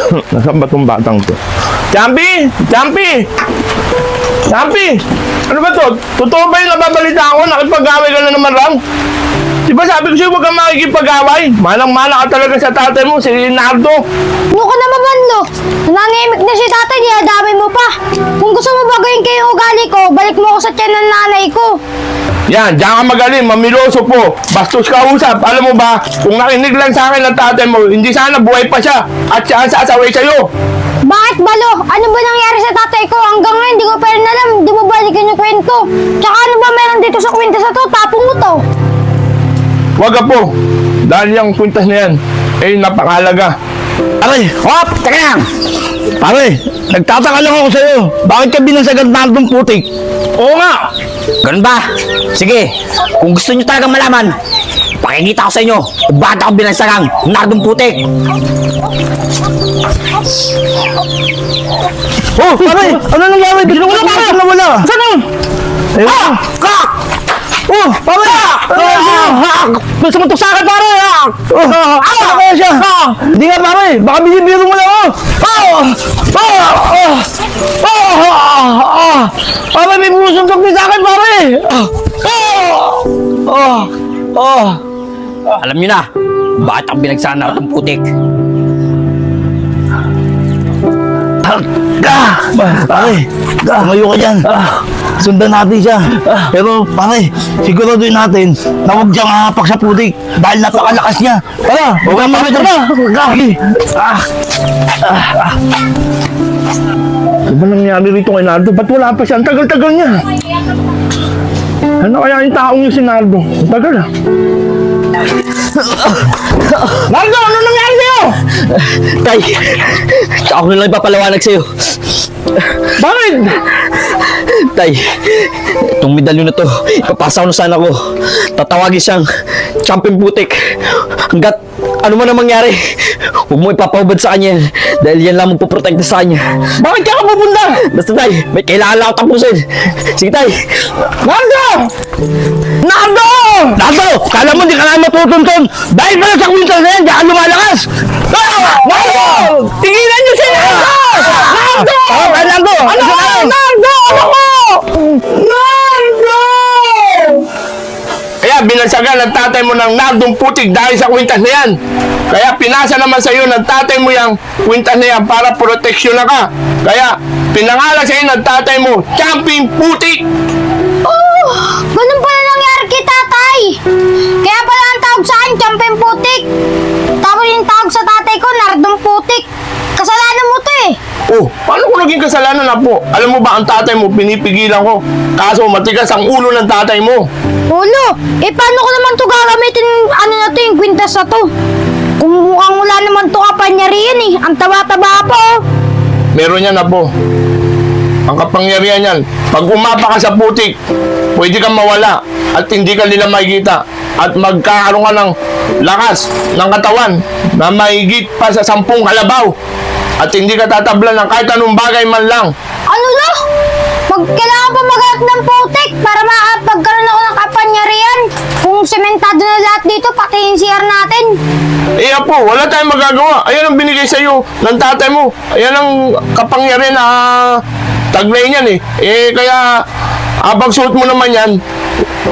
Nasaan ba itong batang to? Champi! Champi! Champi! Ano ba to? Totoo ba yung nababalita ako? Nakipag-away ka na naman lang? Di ba sabi ko sa'yo huwag kang makikipag-away? Manang-mana ka talaga sa tatay mo, si Leonardo. Ano ka naman, Manlo? Nananahimik na si tatay, dinadamay mo pa. Kung gusto mo baguhin kayo yung ugali ko, balik mo ako sa tiyan ng nanay ko. Yan, diyan ka magaling, mamiloso po. Bastos ka usap. Alam mo ba, kung nakinig lang sa akin ng tatay mo, hindi sana buhay pa siya at siya ang sasaway sa'yo. Bakit, Balo? Ano ba nangyari sa tatay ko? Hanggang ngayon, di ko pa rin alam. Di mo balikan yung kwento. Tsaka ano ba meron dito sa kwento sa to? Tapong mo to. Wag ka po. Dahil yung kwintas na yan, eh napakalaga. Aray, hop! Teka lang! Pare, nagtataka lang ako sa'yo. Bakit ka binasagad na ng putik? Oo nga! Ganun ba? Sige, kung gusto nyo talagang malaman, pakikita ko sa inyo kung bakit ako binagsagang Nardong Putik. Oh, pare! Ano nangyari? Bigla ko lang pare! Nawala! Saan yun? Ayun! Kak! Oh, pare! Gusto mo to sa akin, pare! Ano kaya siya? Hindi nga pare! Baka binibiro mo lang ako! Pare, may pusuntok din sa akin, pare! Alam nyo na, bakit ako binagsagang Nardong Putik? Pare, tumayo ka dyan. Sundan natin siya. Pero pare, siguraduhin natin na huwag siyang hahapak sa putik dahil napakalakas niya. Tara, huwag kang mamay. Tara! Sige. Ano ba nangyari rito kay Nardo? Ba't wala pa siya? Ang tagal-tagal niya. Ano kaya yung taong yung si Nardo? Ang tagal ah. Nardo, ano nangyari sa'yo? Tay, ako na lang ipapalawanag sa'yo. Bakit? Tay, itong medalyon na to, ipapasa ko na sana ko. Tatawagin siyang Champion Putik. Hanggat ano man ang mangyari, huwag mo ipapahubad sa kanya dahil yan lang magpuprotekta sa kanya. Bakit ka pupunta? Basta tay, may kailangan lang ako tapusin. Sige tay. Nardo! Nardo! Nardo, kala mo di ka namin matutuntun dahil pala sa kwintas na yan, di ka lumalakas! Nardo! Tingilan niyo si Nardo! Nardo! Nardo! Ano ka? Nardo! Ano ko? Nardo! Kaya binagsagan ng tatay mo ng Nardong Putik dahil sa kwintas na yan. Kaya pinasa naman sa iyo ng tatay mo yung kwintas na yan para proteksyon ka. Kaya pinangalan sa iyo ng tatay mo, Champion Putik! Oh, ganun pala nangyari kay tatay. Kaya pala ang tawag sa akin, Champion Putik. Tapos yung tawag sa tatay ko, Nardong Putik. Kasalanan mo to eh. Oh, paano ko naging kasalanan na po? Alam mo ba ang tatay mo, pinipigilan ko. Kaso matigas ang ulo ng tatay mo. Ulo, paano ko naman to gagamitin, ano na to, yung kwintas na to? Kung mukhang wala naman to kapangyarihan eh. Ang taba-taba pa oh. Meron yan na po. Ang kapangyarihan yan, pag umapa ka sa putik, pwede kang mawala at hindi ka nila makikita. At magkakaroon ka ng lakas ng katawan na mahigit pa sa 10 kalabaw. At hindi ka tatablan ng kahit anong bagay man lang. Ano na? Kailangan pa maganap ng putik para makapagkaroon ako ng kapangyarihan. Kung sementado na lahat dito, pati yung CR natin. Eh po, wala tayong magagawa. Ayan ang binigay sa iyo ng tatay mo. Ayan ang kapangyarihan na taglay niyan eh. Kaya habang suot mo naman yan,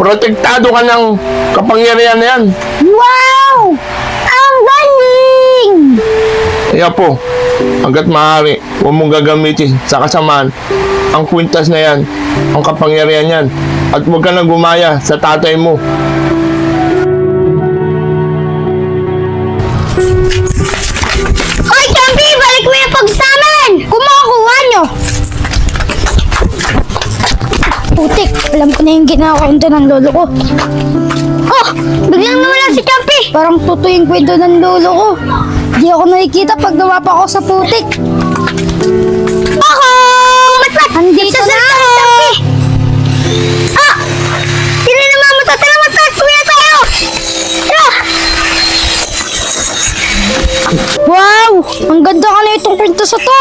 protektado ka ng kapangyarihan na yan. Wow! Ang galing! Kaya po, hanggat maaari, huwag mong gagamitin sa kasamaan ang kwintas na yan, ang kapangyarihan yan. At huwag ka na gumaya sa tatay mo. Hoy, Champi! Balik mo yung pagsaman! Kumukuha nyo! Putik, alam ko na yung ginakwento ng lolo ko. Oh! Biglang nawala si Champi! Parang totoo yung kwento ng lolo ko. Di ako nakikita pag dumapa ako sa putik. Ako! Andito na ako! Ah! Sino naman mo to? Tara, magkasuya tayo! Tara! Wow! Ang ganda ka na itong kwento sa to.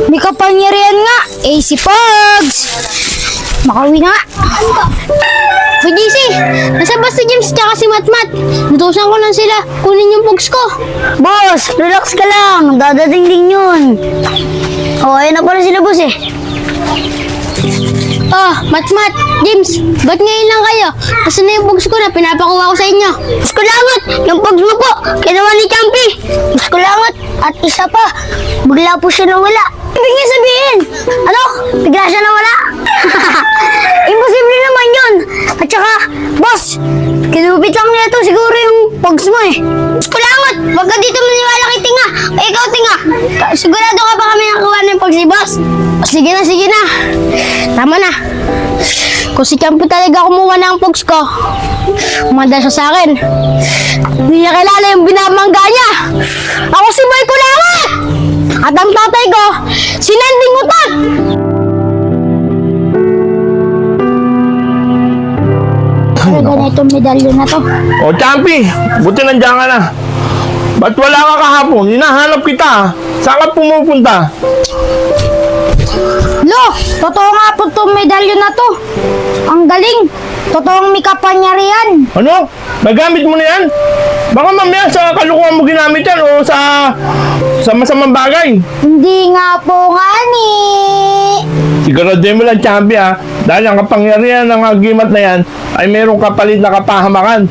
May kapangyarihan nga. AC Pogs! Makauwi na nga. Uy, DC! Nasa ba si James tsaka si Matmat? Natusan ko lang sila. Kunin yung pugs ko. Boss, relax ka lang. Dadating din yun. Oh, ayun na pala sila, boss eh. Oh, Matmat, James, ba't ngayon lang kayo? Nasaan na yung pugs ko na pinapakuha ko sa inyo? Boss Kulangot, yung pugs mo po, kinuha ni Champi. Boss Kulangot, at isa pa, bigla po siya nawala. Ibig niya sabihin, ano? Bigla siya nawala? Imposible naman yun. At saka, boss, kinupit lang niya ito siguro yung pugs mo eh. Boss Kulangot, wag ka dito maniwala kay Tinga. Eh, ikaw, Tinga, sigurado ka ba kami nakuha ng pugs ni boss? Sige na, sige na. Tama na. Kung si Champi talaga kumuha ng pugs ko, umanda siya sa akin. Hindi niya kilala yung binabangga niya. Ako si Boy Kulangot! At ang tatay ko, si Nanding Utot! Ano ganito medalyo na to? O, Champi, buti nandiyan ka na. Ba't wala ka kahapon? Hinahanap kita. Saan ka pumupunta? Lo, totoo nga po itong medalyo na to. Ang galing. Totoong may kapangyarihan. Ano? Nagamit mo na yan? Baka mamaya sa kalukuhan mo ginamit yan o sa masamang bagay. Hindi nga po nga ni. Siguraduhin mo lang, Champi, ha? Dahil ang kapangyarihan ng agimat na yan ay mayroong kapalit na kapahamakan.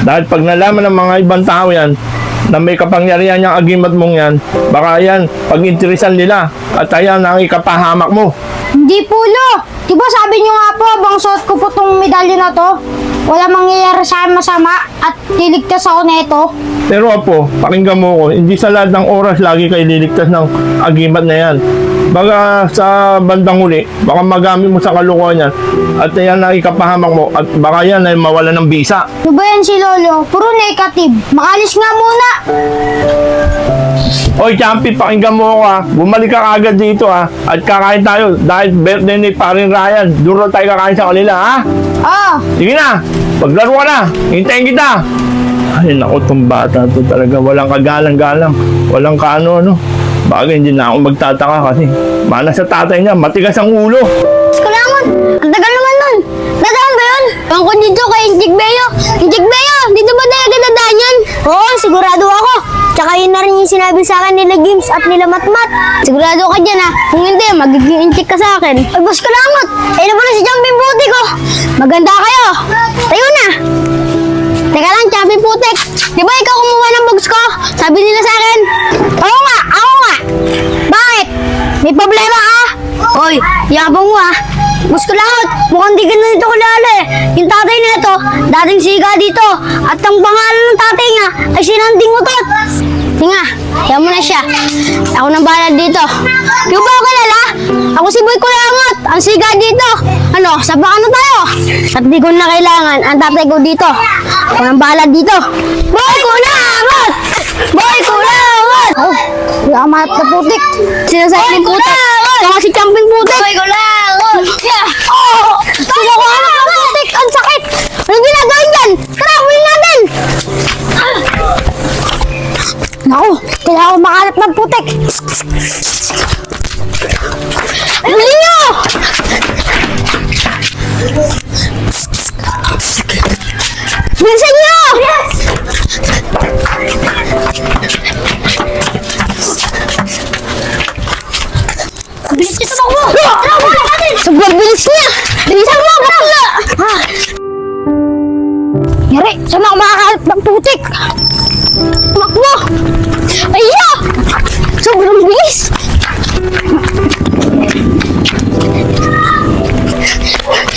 Dahil pag nalaman ng mga ibang tao yan na may kapangyarihan yung agimat mong yan, baka yan pag-interesan nila at ayan ang ikapahamak mo. Hindi po, Lo. Diba sabi niyo nga po, bang suot ko po itong medalyo na to, wala mangyayari sa akin masama at liligtas ako nito. Pero Apo, pakinggan mo ko, hindi sa lahat ng oras lagi kayo liligtas ng agimat na yan. Baka sa bandang huli, baka magamit mo sa kalukuhan yan at yan ang ikapahamak mo at baka yan ay mawala ng bisa. Ano ba yan si Lolo? Puro negative. Makalis nga muna. Oy, Champi, pakinggan mo ako, ha. Bumalik ka agad dito, ha. At kakain tayo dahil birthday ni Paring Ryan. Doon tayo kakain sa kanila, ha. Ah, Sige na, paglaro ka na. Hintayin kita. Ay, naku, itong bata to talaga. Walang kagalang-galang. Walang kaano-ano. Bagay, hindi na ako magtataka kasi mana sa tatay niya, matigas ang ulo. Boss Kulangot, ang tagal naman nun. Dadaan ba yun? bangko dito kay Injik Beyo. Injik Beyo, dito ba talaga dadaan yan? Oo, sigurado ako. Tsaka yun na rin yung sinabi sa akin nila James at nila Matmat. Sigurado ka dyan ha. Kung hindi, magiging injik ka sa akin. Ay, Boss Kulangot, ayun na pala si Jumping Puti ko. Maganda kayo. Tayo na. Teka lang, Champi Putik. Di ba ikaw kumuha ng bugs ko? Sabi nila sa akin. Oo nga, ako nga. Bakit? May problema ka? Hoy, yabang mo ah. Boss Kulangot, mukhang di ka na dito kilala eh. Yung tatay na ito, dating siga dito. At ang pangalan ng tatay niya ay si Nanding Utot. Tinga, kaya mo na siya. Ako nang bahala dito. Yung ba ako kilala? Ako si Boy Kulangot, ang siga dito. Ano, sabakan na tayo. At di ko na kailangan ang tatay ko dito. Ako nang bahala dito. Boy Kulangot! Boy Kulangot! Oh, wala ka malat na putik. Sinasabi ng putik. Ito nga si Champing Putik. Boy Kulangot! Oh! Sino ko anak ng putik? Ang sakit! Anong ginagawa dyan? Tara, kunin natin! Naku, kailangan ko makalat ng putik. Huli nyo! Bilisan nyo! Bilis niyo tumakbo! Tara, huli natin! Sobrang bilis niya! Bilisan mo, bakla! Yari, saan ako makakalat ng putik? Tumakbo! Ayya! Sobrang bilis!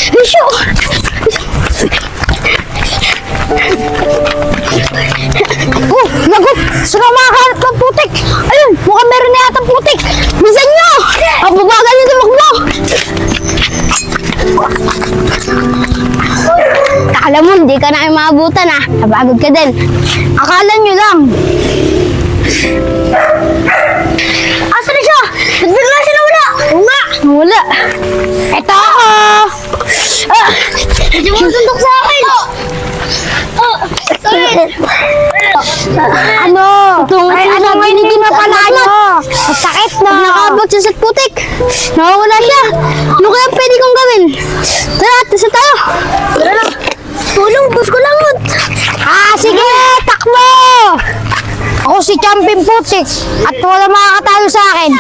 Isyo! Oh, lagot! Saan ako makakalat ng putik? Ayun, mukhang meron na yata putik! Bilisan nyo! Ang babagal nyo tumakbo! Akala mo, hindi ka namin maabutan ha. Napagod ka din. Akala nyo lang. Asa na siya? Ba't bigla siya nawala? Oo nga. Wala. Eto ako. Hindi mo sundok sa akin! Ano? Ano hindi na pala ano? Masakit na. Nakabot siya sa putik. Nawawala siya. Ano kaya pwede kong gawin? Tara, tasa tayo. Tara na! Tulong, boss ko langot. Sige, takbo! Ako si Champion Putik at wala makakatalo sa akin.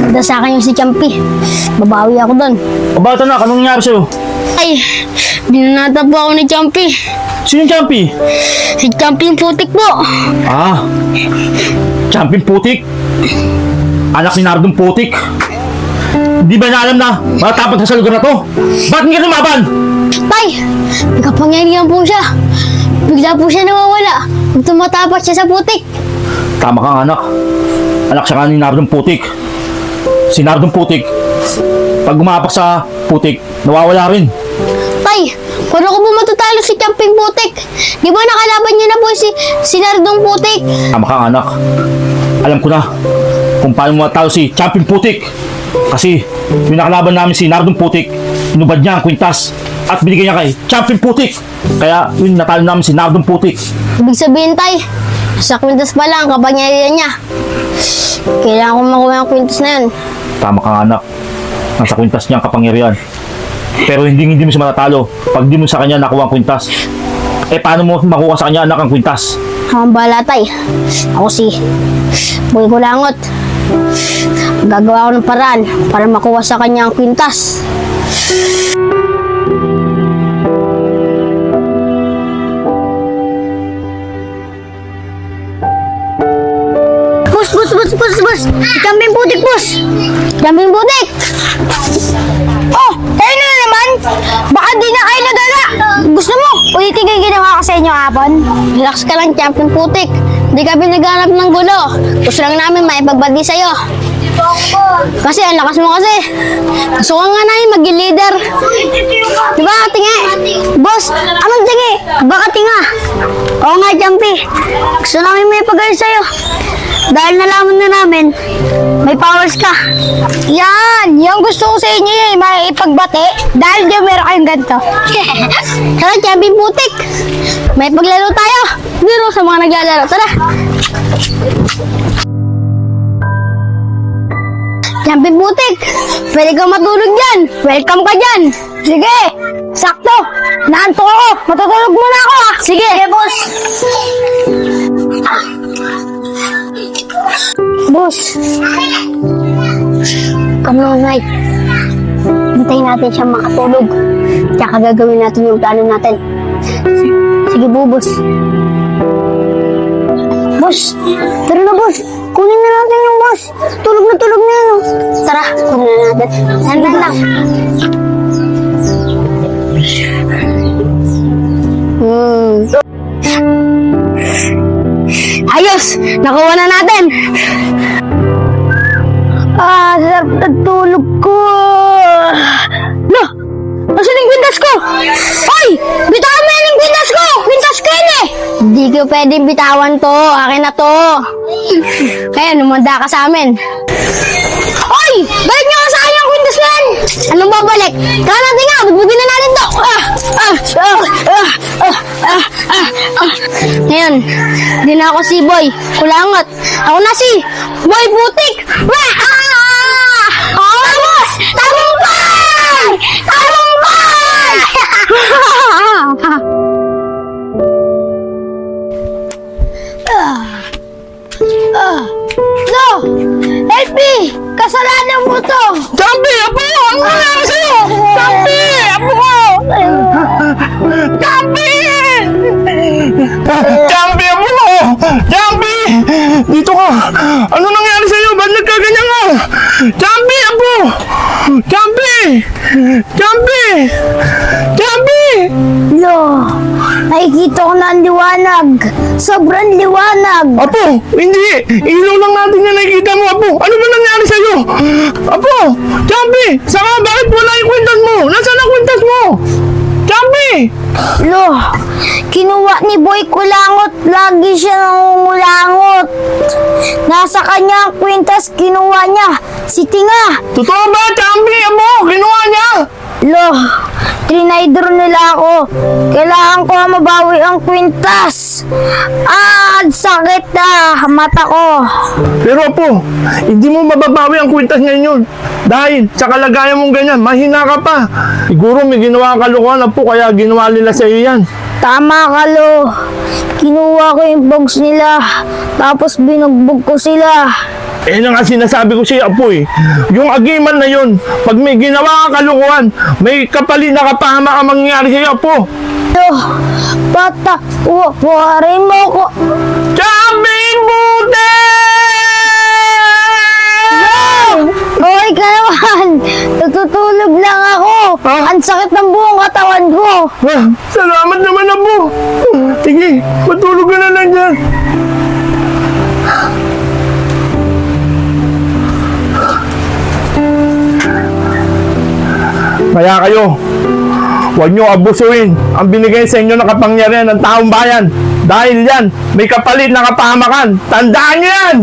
Manda sa akin yung si Champi. Babawi ako doon. O bakit anak? Anong nangyari sa'yo? Ay, binanata po ako ni Champi. Sino yung Champi? Si Champi yung putik po. Ah, Champion Putik? Anak ni Nardong Putik? Di ba na alam na matapat sa lugar na to? Ba't hindi ka lumaban? Tay, may kapangyarihan po siya. Bigla po siya nawawala. Kung tumatapat siya sa putik. Tama kang anak. Anak siya ka ni Nardong Putik. Si Nardong Putik, pag gumapak sa putik, nawawala rin. Tay, paano ko po matatalo si Champing Putik? Di ba nakalaban niya na po si Nardong Putik? Tama kang anak. Alam ko na kung paano matalo si Champion Putik. Kasi yung nakalaban namin si Nardong Putik, inubad niya ang kwintas at binigay niya kay Champion Putik. Kaya yun natalo namin si Nardong Putik. Ibig sabihin, Tay, sa kwintas pa lang kapangyarihan niya. Kailangan ko makuha ang kwintas na yun. Tama kang anak. Nasa kwintas niya ang kapangyarihan. Pero hindi mo siya matatalo pag di mo sa kanya nakuha ang kwintas. Eh paano mo makuha sa kanya anak ang kwintas? Ang bala, Tay. Ako si Boy Kulangot. Gagawa ko ng paraan para makuha sa kanya ang kwintas. Bus! Kambing putik, bus! Kambing putik! Oh, tayo na naman! Baka di na kayo nadala! Gusto mo, ulitin kayo ginawa ko sa inyo hapon? Relax ka lang, Champion Putik. Di kami naghanap ng gulo. Gusto lang namin maipagbati sa'yo. Kasi ang lakas mo kasi. Gusto ka nga namin maging leader. Di ba, tingi? Boss, anong tingi? Baka tinga. Oo nga, Champi. Gusto namin may pagay sa'yo. Dahil nalaman na namin, may powers ka. Yan! Yung gusto ko sa inyo yung maipagbati dahil di meron kayong ganito. Tara, Champion Putik. May paglaro tayo. Biro sa mga naglalaro. Tara. Champion Putik, pwede kang matulog dyan. Welcome ka dyan. Sige! Sakto! Naantok ako! Matutulog muna ako ah! Sige, boss. Boss. Come on, night. Hintayin natin siya makatulog. Tsaka gagawin natin yung plano natin. Sige po, boss. Boss, tara na, boss. Kunin na natin yung boss. Tulog na yan. Oh. Tara, kunin na natin. Handa lang. Ayos! Nakuha na natin! Sarap na tulog ko! No! Nasaan yung kwintas ko? Hoy! Bitawan mo yan yung kwintas ko! Kwintas ko yun eh! Hindi ko pwedeng bitawan to. Akin na to. Kaya lumanda ka sa amin. Hoy! Balik niyo ka sa akin yung kwintas na yan! Anong babalik? Tara natin nga, bugbugin na natin to. Ngayon, di na ako si Boy Kulangot. Ako na si Boy Putik. Vamos! Tagumpay! Tagumpay! No! Help me! Kasalanan mo to! Champi! Apo! Ang nangyari sa'yo! Champi! Apo ko! Champi! Champi! Apo ko! Champi! Dito ka! Ano nangyari sa'yo? Ba't nagkaganyan ka? Champi! Apo! Champi! Champi! Champi! No! Nakikita ko na ang liwanag! Sobrang liwanag! Apo! Hindi! Ilaw lang natin yung nakikita mo, Apo! Ano ba nangyari sa'yo? Apo! Champi! Saka bakit wala yung kwintas mo? Nasaan ang kwintas mo? Champi! Lo, kinuha ni Boy Kulangot. Lagi siya nangungulangot. Nasa kanya ang kwintas, kinuha niya. Si Tinga. Totoo ba, Champi? Abo, kinuha niya. Lo, trinayder nila ako. Kailangan ko na mabawi ang kwintas. Ang sakit na mata ko. Pero Apo, hindi mo mababawi ang kwintas ngayon. Dahil sa kalagayan mong ganyan, mahina ka pa. Siguro may ginawa kang kalokohan, Apo, kaya ginawa nila sa iyo yan. Tama ka, Lo. Kinuha ko yung box nila. Tapos binugbog ko sila. Eh na nga sinasabi ko sa'yo, Apo eh. Yung agiman na yun, pag may ginawa kang kalokohan, may kapalit na kapahama ang mangyayari sa'yo, Apo. Lo, bata, rin mo ko. Champi Putik! Hoy, ka naman! Natutulog lang ako! Ha? Ang sakit ng buong katawan ko! Ah, salamat naman, Apo. Sige, matulog ka na lang dyan. Kaya kayo, huwag niyo abusuin ang binigay sa inyo na kapangyarihan ng taong bayan. Dahil yan, may kapalit na kapahamakan. Tandaan niyo yan!